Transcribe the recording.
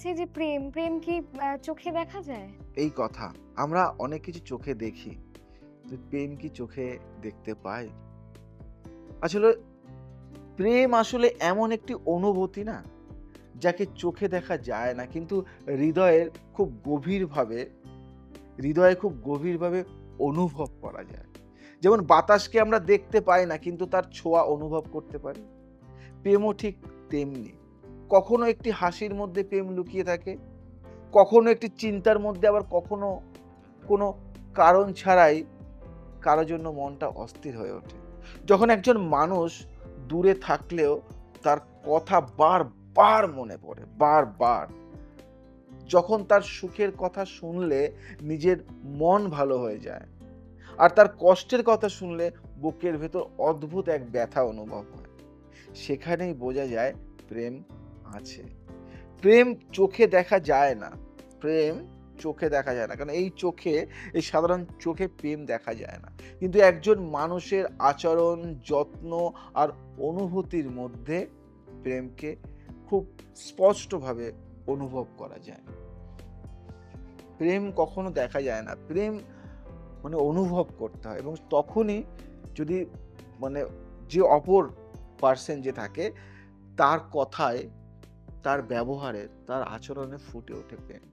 গেছে যে প্রেম, প্রেম কি চোখে দেখা যায়? এই কথা। আমরা অনেক কিছু চোখে দেখি। তো প্রেম কি চোখে দেখতে পাই? আসলে প্রেম আসলে এমন একটি অনুভূতি না, যাকে চোখে দেখা যায় না। কিন্তু হৃদয়ের খুব গভীরভাবে হৃদয়ে খুব গভীরভাবে অনুভব করা যায়। যেমন বাতাসকে আমরা দেখতে পাই না কিন্তু তার ছোঁয়া অনুভব করতে পারি। প্রেমও ঠিক তেমনি। কখনো একটি হাসির মধ্যে প্রেম লুকিয়ে থাকে, কখনো একটি চিন্তার মধ্যে, আবার কখনো কোনো কারণ ছাড়াই কারো জন্য মনটা অস্থির হয়ে ওঠে। যখন একজন মানুষ দূরে থাকলেও তার কথা বারবার মনে পড়ে, বারবার। যখন তার সুখের কথা শুনলে নিজের মন ভালো হয়ে যায়। আর তার কষ্টের কথা শুনলে বুকের ভেতর অদ্ভুত এক ব্যথা অনুভব হয়। সেখানেই বোঝা যায় প্রেম আছে। প্রেম চোখে দেখা যায় না। প্রেম চোখে দেখা যায় না। কারণ এই সাধারণ চোখে প্রেম দেখা যায় না। কিন্তু একজন মানুষের আচরণ, যত্ন আর অনুভূতির মধ্যে প্রেমকে খুব স্পষ্টভাবে অনুভব করা যায়। প্রেম কখনো দেখা যায় না। প্রেম মানে অনুভব করতে হয় এবং তখনই যদি মানে যে অপর পার্সন যে থাকে তার কথায়, তার ব্যবহারে, তার আচরণে ফুটে ওঠে প্রেম।